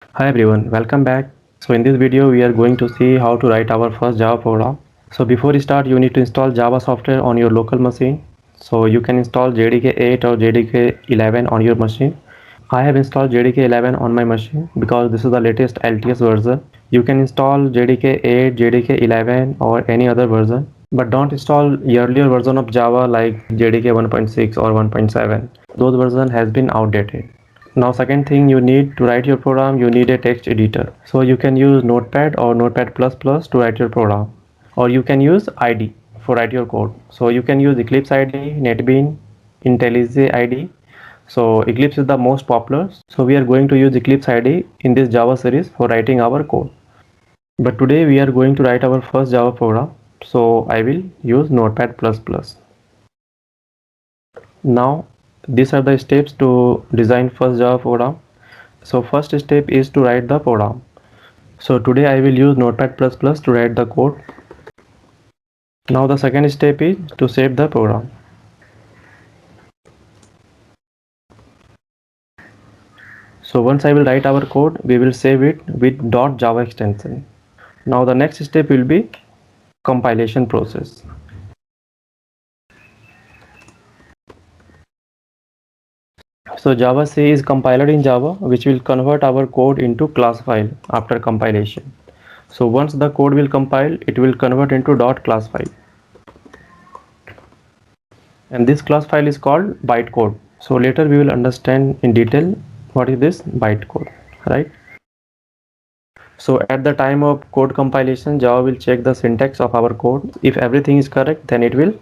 Hi everyone, welcome back. So in this video we are going to see how to write our first Java program. So before you start you need to install Java software on your local machine. So you can install JDK 8 or JDK 11 on your machine. I have installed JDK 11 on my machine because this is the latest LTS version. You can install JDK 8, JDK 11 or any other version. But don't install earlier version of Java like JDK 1.6 or 1.7. Those version has been outdated. Now second thing you need to write your program, you need a text editor. So you can use Notepad or Notepad++ to write your program, or you can use IDE for write your code. So you can use Eclipse IDE, NetBeans, IntelliJ IDE. So Eclipse is the most popular. So we are going to use Eclipse IDE in this Java series for writing our code. But today we are going to write our first Java program. So I will use Notepad++. Now these are the steps to design first Java program. So first step is to write the program. So today I will use Notepad++ to write the code. Now the second step is to save the program. So once I will write our code, we will save it with .java extension. Now the next step will be compilation process. So Java C is compiler in Java, which will convert our code into class file after compilation. So once the code will compile, it will convert into .class file. And this class file is called bytecode. So later we will understand in detail what is this bytecode, right? So at the time of code compilation, Java will check the syntax of our code. If everything is correct, then it will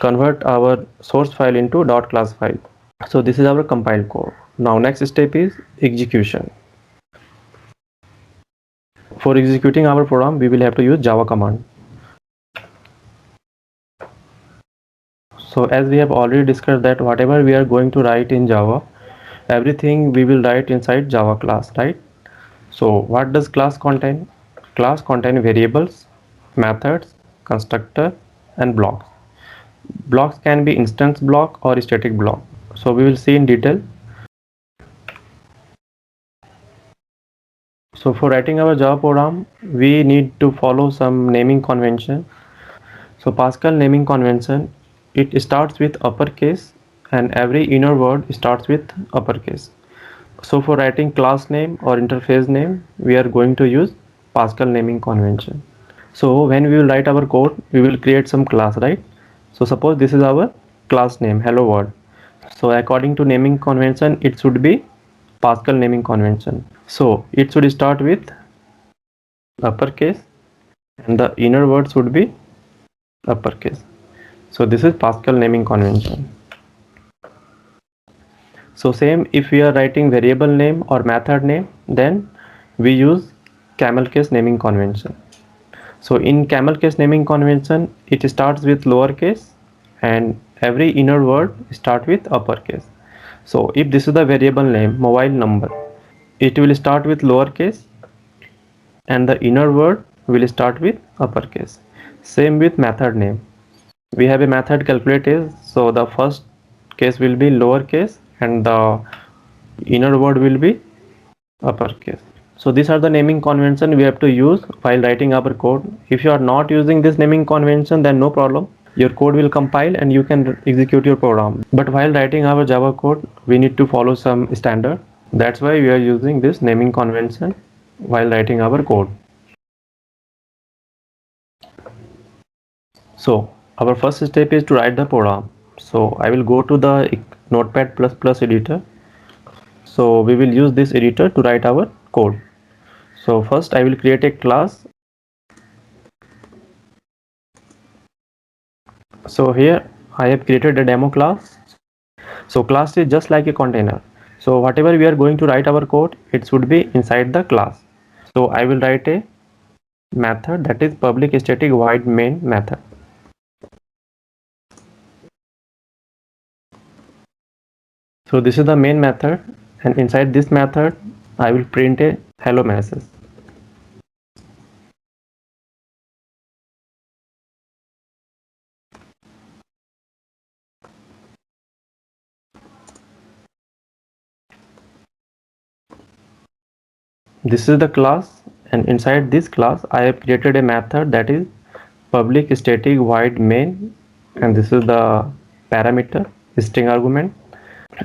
convert our source file into .class file. So this is our compiled code. Now next step is execution. For executing our program, we will have to use Java command. So as we have already discussed that whatever we are going to write in Java, everything we will write inside Java class, right? So what does class contain? Class contain variables, methods, constructor and blocks. Blocks can be instance block or static block. So we will see in detail. So for writing our Java program, we need to follow some naming convention. So Pascal naming convention, it starts with uppercase and every inner word starts with uppercase. So for writing class name or interface name, we are going to use Pascal naming convention. So when we will write our code, we will create some class, right? So suppose this is our class name, hello world. So according to naming convention, it should be Pascal naming convention. So it should start with uppercase and the inner word should be uppercase. So this is Pascal naming convention. So same if we are writing variable name or method name, then we use camel case naming convention. So in camel case naming convention, it starts with lowercase and every inner word start with uppercase. So if this is the variable name, mobile number, it will start with lowercase and the inner word will start with uppercase. Same with method name. We have a method calculated, so the first case will be lowercase and the inner word will be uppercase. So these are the naming convention we have to use while writing our code. If you are not using this naming convention, then no problem. Your code will compile and you can execute your program. But while writing our Java code, we need to follow some standard. That's why we are using this naming convention while writing our code. So our first step is to write the program. So I will go to the Notepad++ editor. So we will use this editor to write our code. So first I will create a class. So here I have created a demo class. So class is just like a container. So whatever we are going to write our code, it should be inside the class. So I will write a method that is public static void main method. So this is the main method and inside this method I will print a hello message. This is the class, and inside this class I have created a method that is public static void main, and this is the parameter string argument,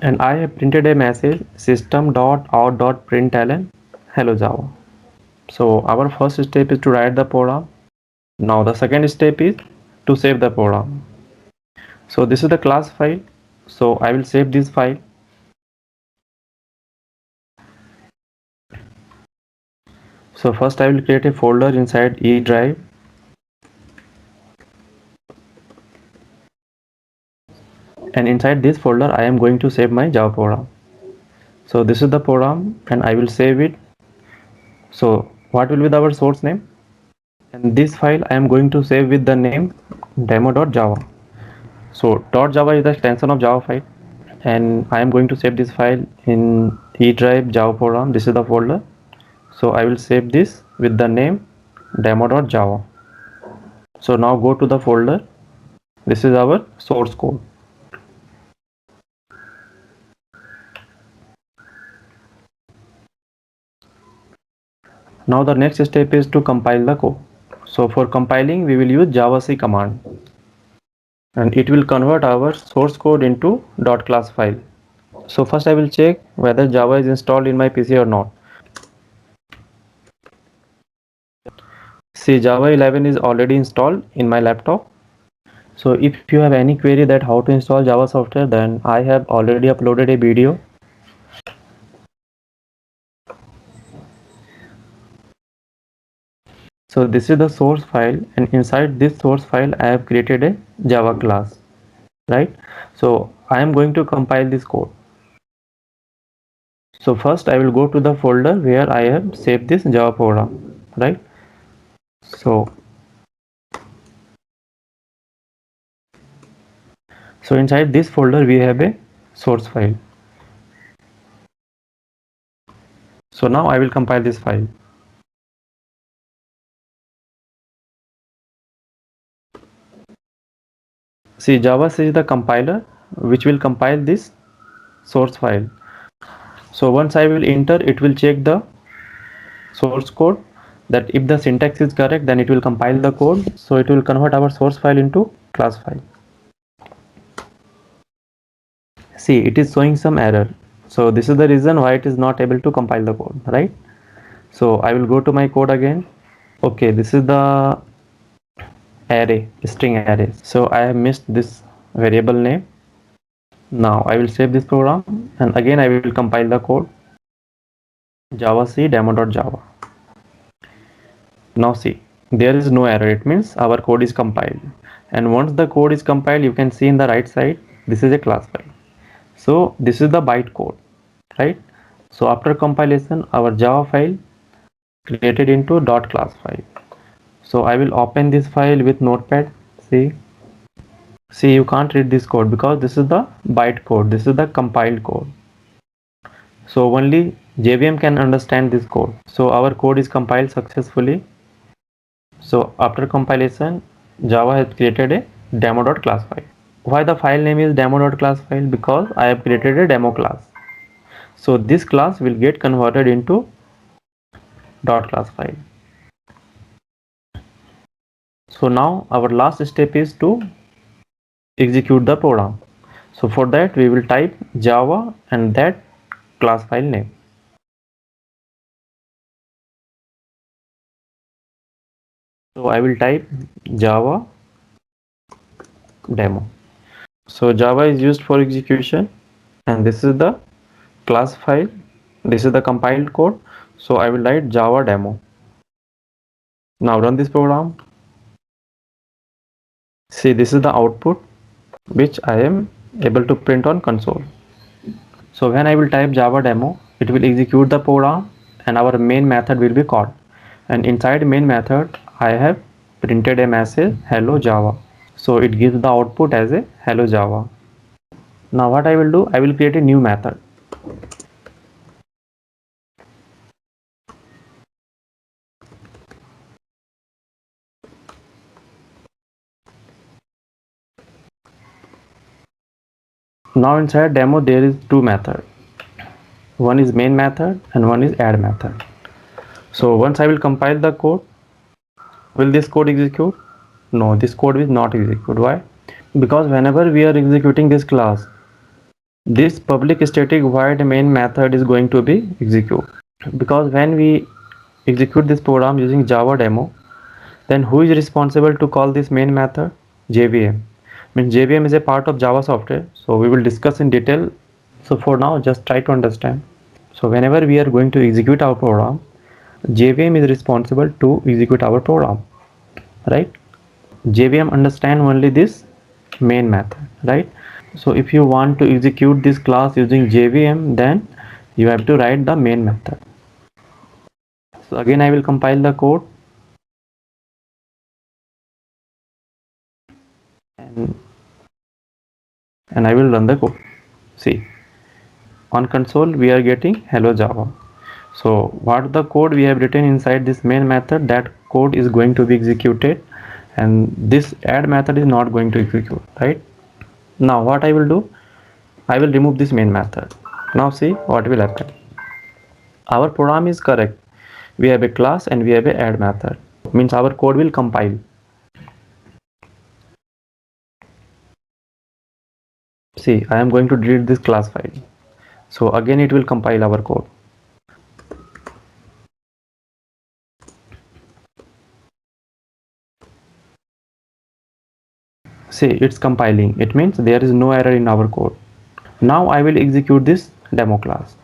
and I have printed a message system.out.println hello Java. So our first step is to write the program. Now the second step is to save the program. So this is the class file, so I will save this file. So first I will create a folder inside E drive, and inside this folder I am going to save my Java program. So this is the program and I will save it. So what will be our source name? And this file I am going to save with the name demo.java. So .java is the extension of Java file, and I am going to save this file in E drive Java program. This is the folder. So I will save this with the name demo.java. So now go to the folder. This is our source code. Now the next step is to compile the code. So for compiling we will use javac command, and it will convert our source code into .class file. So first I will check whether Java is installed in my PC or not. See, Java 11 is already installed in my laptop. So if you have any query that how to install Java software, then I have already uploaded a video. So this is the source file, and inside this source file I have created a Java class, right? So I am going to compile this code. So first I will go to the folder where I have saved this Java program, right? So inside this folder we have a source file. So now I will compile this file. See, Java is the compiler which will compile this source file. So once I will enter, it will check the source code, that if the syntax is correct, then it will compile the code. So it will convert our source file into class file. See, it is showing some error. So this is the reason why it is not able to compile the code, right? So I will go to my code again. Okay, this is the array, string array. So I have missed this variable name. Now I will save this program, and again I will compile the code javac demo.java. Now see, there is no error. It means our code is compiled, and once the code is compiled, you can see in the right side this is a class file. So this is the byte code, right? So after compilation, our Java file created into .class file. So I will open this file with notepad. See, you can't read this code because this is the byte code. This is the compiled code. So only JVM can understand this code. So our code is compiled successfully. So after compilation, Java has created a demo.class file. Why the file name is demo.class file? Because I have created a demo class. So this class will get converted into .class file. So now our last step is to execute the program. So for that we will type Java and that class file name. So I will type Java demo. So Java is used for execution, and this is the class file. This is the compiled code. So I will write Java demo. Now run this program. See, this is the output which I am able to print on console. So when I will type Java demo, it will execute the program and our main method will be called. And inside main method, I have printed a message hello Java. So it gives the output as a hello Java. Now what I will do, I will create a new method. Now inside demo there is two methods. One is main method and one is add method. So once I will compile the code, will this code execute? No, this code will not execute. Why? Because whenever we are executing this class, this public static void main method is going to be executed. Because when we execute this program using Java demo, then who is responsible to call this main method? JVM. Means JVM is a part of Java software. So we will discuss in detail. So for now, just try to understand. So whenever we are going to execute our program, JVM is responsible to execute our program, right? JVM understand only this main method, right? So if you want to execute this class using JVM, then you have to write the main method. So again, I will compile the code, and, I will run the code. See, on console we are getting hello Java. So what the code we have written inside this main method, that code is going to be executed, and this add method is not going to execute, right? Now what I will do, I will remove this main method. Now see what will happen. Our program is correct. We have a class and we have a add method. Means our code will compile. See, I am going to delete this class file. So again it will compile our code. See, it's compiling. It means there is no error in our code. Now I will execute this demo class.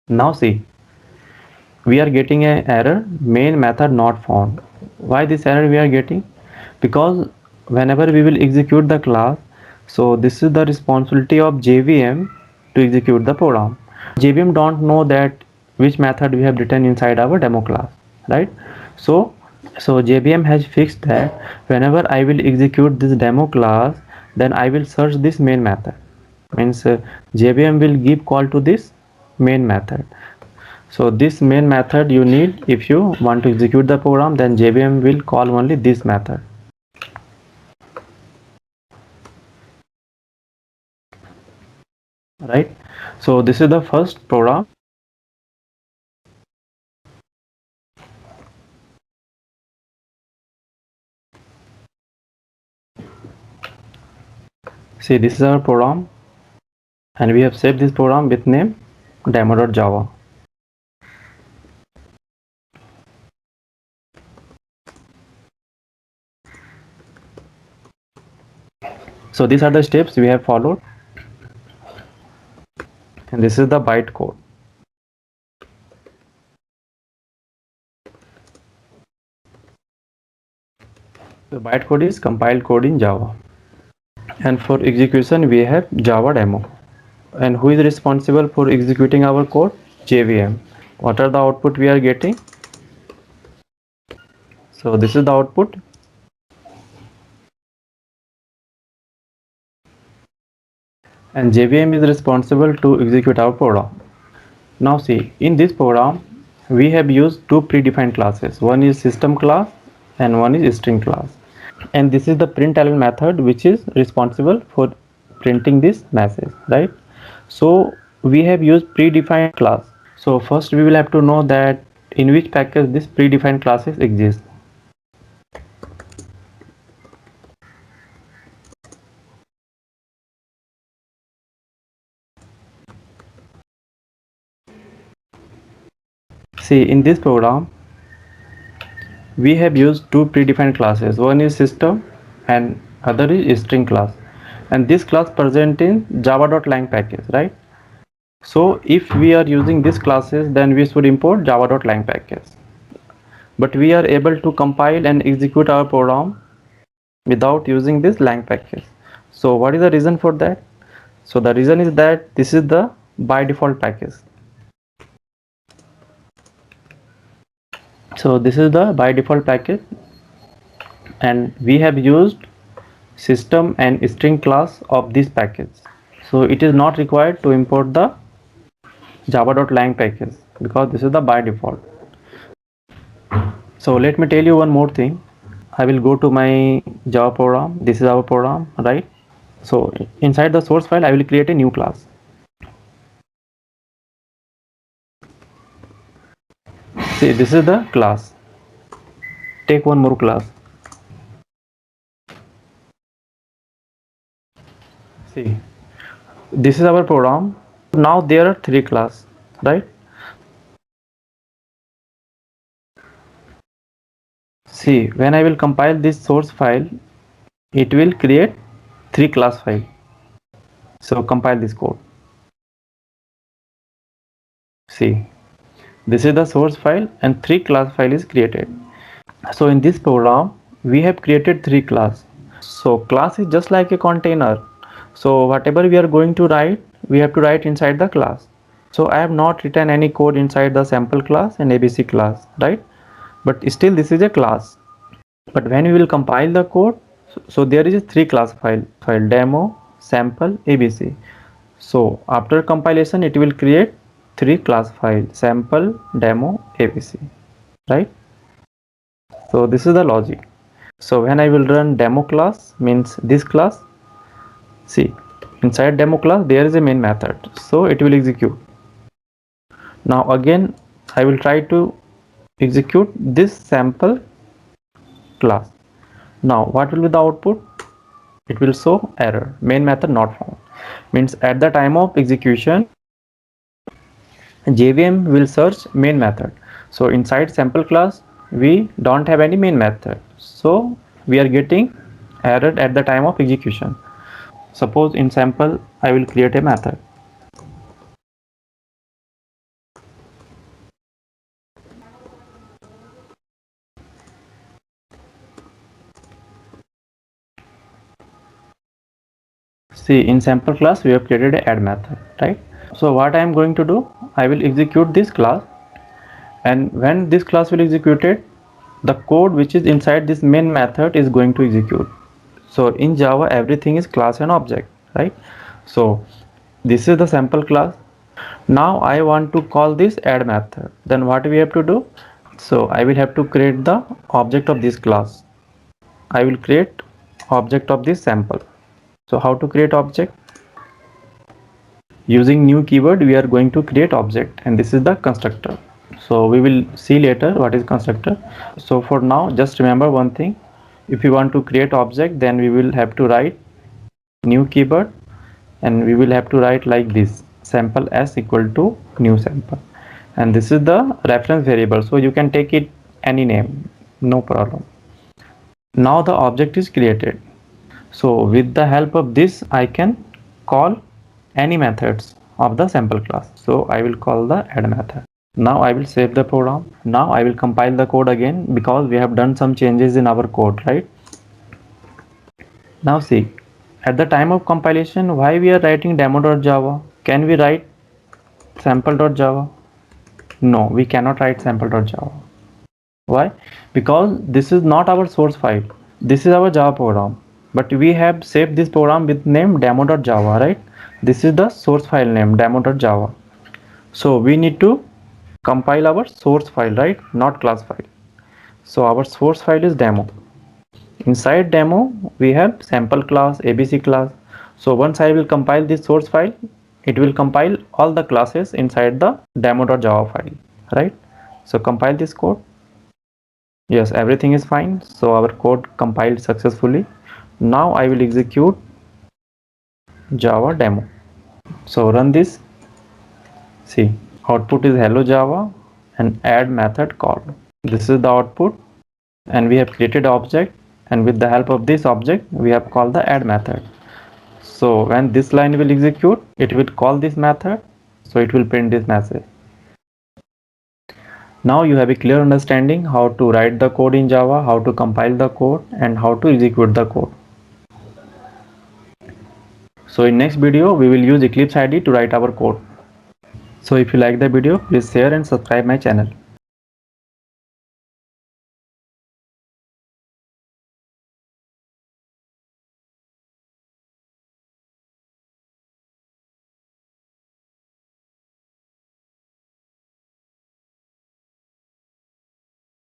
Now see, we are getting an error, main method not found. Why this error we are getting? Because whenever we will execute the class, so this is the responsibility of JVM to execute the program. JVM don't know that which method we have written inside our demo class, right? So JVM has fixed that whenever I will execute this demo class, then I will search this main method. Means JVM will give call to this main method. So this main method you need if you want to execute the program, then JVM will call only this method. Right? So this is the first program. See, this is our program, and we have saved this program with name demo.java. So these are the steps we have followed, and this is the bytecode. The bytecode is compiled code in Java, and for execution we have Java demo. And who is responsible for executing our code? JVM. What are the output we are getting? So this is the output. And JVM is responsible to execute our program. Now see, in this program, we have used two predefined classes. One is system class and one is string class. And this is the println method which is responsible for printing this message, right? So we have used predefined class. So first we will have to know that in which package this predefined classes exist. See, in this program, we have used two predefined classes. One is system and other is string class. And this class present in java.lang package, right? So if we are using these classes, then we should import java.lang package. But we are able to compile and execute our program without using this lang package. So what is the reason for that? So the reason is that this is the by default package. So this is the by default package, and we have used system and string class of this package. So it is not required to import the java.lang package because this is the by default. So let me tell you one more thing. I will go to my Java program. This is our program, right? So inside the source file, I will create a new class. See, this is the class. Take one more class. See, this is our program. Now there are three classes, right? See, when I will compile this source file, it will create three class file. So compile this code. See, this is the source file and three class file is created. So in this program, we have created three class. So class is just like a container. So whatever we are going to write, we have to write inside the class. So I have not written any code inside the sample class and ABC class, right? But still this is a class. But when we will compile the code, so there is a three class file demo, sample, ABC. So after compilation, it will create three class file sample, demo, ABC, right? So this is the logic. So when I will run demo class, means this class, see, inside demo class there is a main method, so it will execute. Now again I will try to execute this sample class. Now what will be the output? It will show error, main method not found. Means at the time of execution, JVM will search main method. So inside sample class we don't have any main method, so we are getting error at the time of execution. Suppose in sample I will create a method. See, in sample class we have created a add method, right? So what I am going to do, I will execute this class, and when this class will execute it, the code which is inside this main method is going to execute. So in Java everything is class and object, right? So this is the sample class. Now I want to call this add method. Then what we have to do? So I will have to create the object of this class. I will create object of this sample. So how to create object? Using new keyword we are going to create object, and this is the constructor. So we will see later what is constructor. So for now just remember one thing, if you want to create object, then we will have to write new keyword, and we will have to write like this, sample s equal to new sample, and this is the reference variable, so you can take it any name, no problem. Now the object is created. So with the help of this I can call any methods of the sample class. So I will call the add method. Now I will save the program. Now I will compile the code again, because we have done some changes in our code, right? Now see, at the time of compilation, why we are writing demo.java? Can we write sample.java? No, we cannot write sample.java. Why? Because this is not our source file. This is our Java program. But we have saved this program with name demo.java, right? This is the source file name demo.java. So we need to compile our source file, right? Not class file. So our source file is demo. Inside demo we have sample class, ABC class. So once I will compile this source file, it will compile all the classes inside the demo.java file, right? So compile this code. Yes, everything is fine. So our code compiled successfully. Now I will execute Java demo. So run this. See, output is hello Java and add method called. This is the output, and we have created object, and with the help of this object we have called the add method. So when this line will execute, it will call this method, so it will print this message. Now you have a clear understanding how to write the code in Java, how to compile the code, and how to execute the code. So in next video we will use Eclipse IDE to write our code. So if you like the video, please share and subscribe my channel.